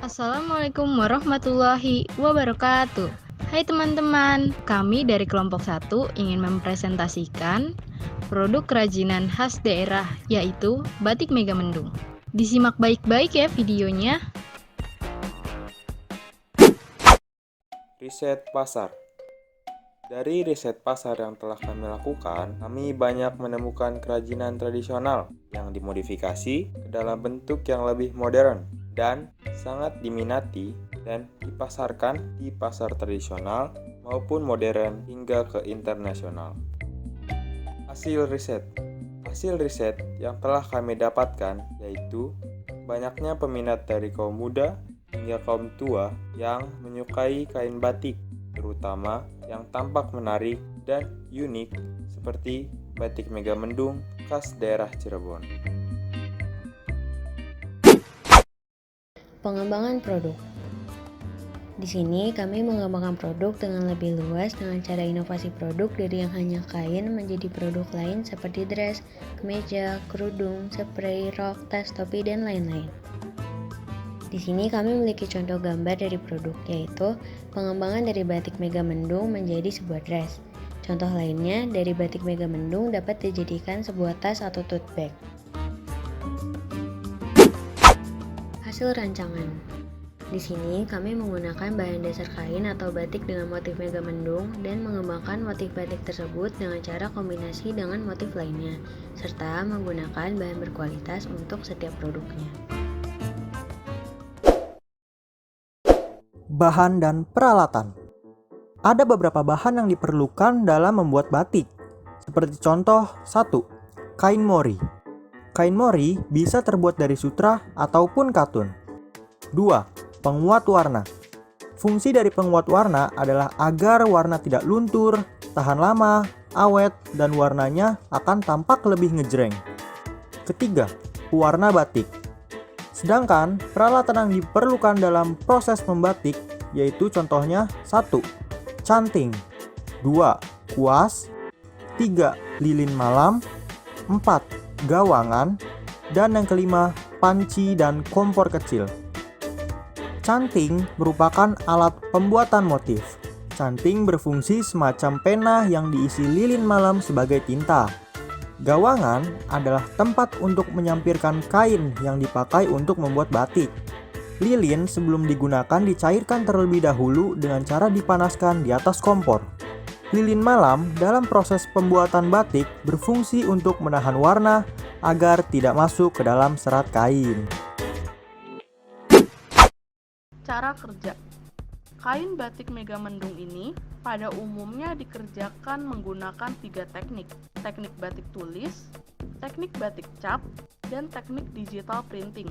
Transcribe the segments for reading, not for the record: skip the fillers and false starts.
Assalamualaikum warahmatullahi wabarakatuh. Hai teman-teman, kami dari kelompok 1 ingin mempresentasikan produk kerajinan khas daerah, yaitu batik Megamendung. Disimak baik-baik ya videonya. Riset pasar. Dari riset pasar yang telah kami lakukan, kami banyak menemukan kerajinan tradisional yang dimodifikasi ke dalam bentuk yang lebih modern dan sangat diminati dan dipasarkan di pasar tradisional maupun modern hingga ke internasional. Hasil riset. Hasil riset yang telah kami dapatkan yaitu banyaknya peminat dari kaum muda hingga kaum tua yang menyukai kain batik, terutama yang tampak menarik dan unik seperti batik Megamendung khas daerah Cirebon. Pengembangan produk. Di sini kami mengembangkan produk dengan lebih luas dengan cara inovasi produk dari yang hanya kain menjadi produk lain seperti dress, kemeja, kerudung, spray, rok, tas, topi, dan lain-lain. Di sini kami memiliki contoh gambar dari produk, yaitu pengembangan dari batik Megamendung menjadi sebuah dress. Contoh lainnya, dari batik Megamendung dapat dijadikan sebuah tas atau tote bag. Hasil rancangan. Di sini kami menggunakan bahan dasar kain atau batik dengan motif Megamendung dan mengembangkan motif batik tersebut dengan cara kombinasi dengan motif lainnya, serta menggunakan bahan berkualitas untuk setiap produknya. Bahan dan peralatan. Ada beberapa bahan yang diperlukan dalam membuat batik. Seperti contoh 1. Kain mori. Kain mori bisa terbuat dari sutra ataupun katun. 2. Penguat warna. Fungsi dari penguat warna adalah agar warna tidak luntur, tahan lama, awet, dan warnanya akan tampak lebih ngejreng. Ketiga, pewarna batik. Sedangkan peralatan yang diperlukan dalam proses membatik yaitu contohnya 1. Canting, 2. Kuas, 3. Lilin malam, 4. Gawangan, dan yang kelima panci dan kompor kecil. Canting merupakan alat pembuatan motif. Canting berfungsi semacam pena yang diisi lilin malam sebagai tinta. Gawangan adalah tempat untuk menyampirkan kain yang dipakai untuk membuat batik. Lilin sebelum digunakan dicairkan terlebih dahulu dengan cara dipanaskan di atas kompor. Lilin malam dalam proses pembuatan batik berfungsi untuk menahan warna agar tidak masuk ke dalam serat kain. Cara kerja. Kain batik Megamendung ini pada umumnya dikerjakan menggunakan 3 teknik. Teknik batik tulis, teknik batik cap, dan teknik digital printing.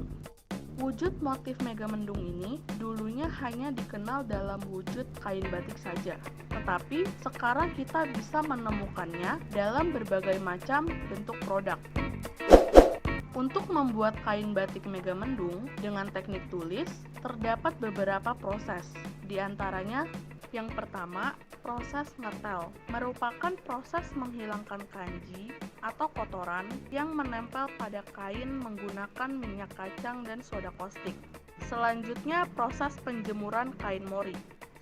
Wujud motif Megamendung ini dulunya hanya dikenal dalam wujud kain batik saja, tetapi sekarang kita bisa menemukannya dalam berbagai macam bentuk produk. Untuk membuat kain batik Megamendung dengan teknik tulis, terdapat beberapa proses. Di antaranya, yang pertama, proses ngetel, merupakan proses menghilangkan kanji atau kotoran yang menempel pada kain menggunakan minyak kacang dan soda caustic. Selanjutnya, proses penjemuran kain mori.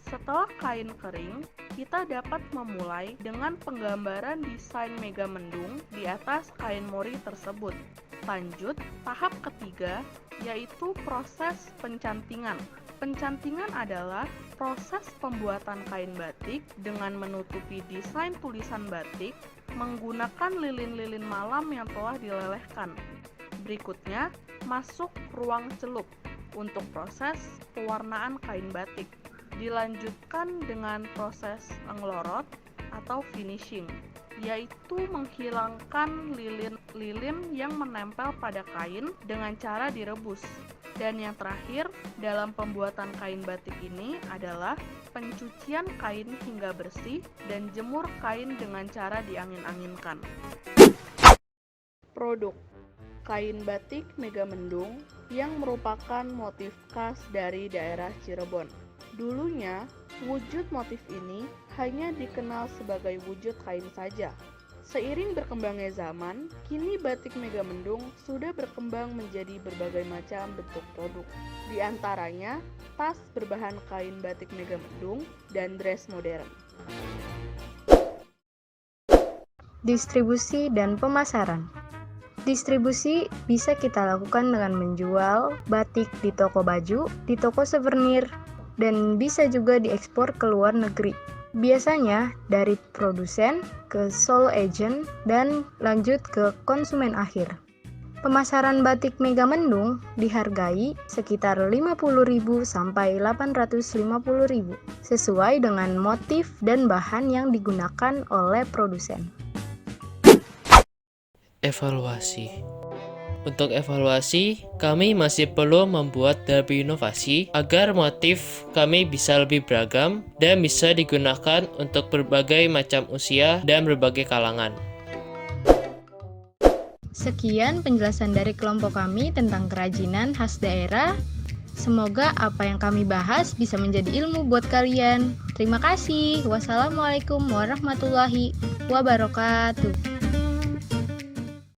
Setelah kain kering, kita dapat memulai dengan penggambaran desain Megamendung di atas kain mori tersebut. Lanjut, tahap ketiga yaitu proses pencantingan. Pencantingan adalah proses pembuatan kain batik dengan menutupi desain tulisan batik menggunakan lilin-lilin malam yang telah dilelehkan. Berikutnya, masuk ruang celup untuk proses pewarnaan kain batik. Dilanjutkan dengan proses englorot atau finishing, yaitu menghilangkan lilin-lilin yang menempel pada kain dengan cara direbus. Dan yang terakhir dalam pembuatan kain batik ini adalah pencucian kain hingga bersih dan jemur kain dengan cara diangin-anginkan. Produk kain batik Megamendung yang merupakan motif khas dari daerah Cirebon. Dulunya, wujud motif ini hanya dikenal sebagai wujud kain saja. Seiring berkembangnya zaman, kini batik Megamendung sudah berkembang menjadi berbagai macam bentuk produk. Di antaranya, tas berbahan kain batik Megamendung dan dress modern. Distribusi dan pemasaran. Distribusi bisa kita lakukan dengan menjual batik di toko baju, di toko souvenir, dan bisa juga diekspor ke luar negeri. Biasanya dari produsen ke solo agent dan lanjut ke konsumen akhir. Pemasaran batik Megamendung dihargai sekitar 50.000 sampai 850.000 sesuai dengan motif dan bahan yang digunakan oleh produsen. Evaluasi. Untuk evaluasi, kami masih perlu membuat lebih inovasi agar motif kami bisa lebih beragam dan bisa digunakan untuk berbagai macam usia dan berbagai kalangan. Sekian penjelasan dari kelompok kami tentang kerajinan khas daerah. Semoga apa yang kami bahas bisa menjadi ilmu buat kalian. Terima kasih. Wassalamualaikum warahmatullahi wabarakatuh.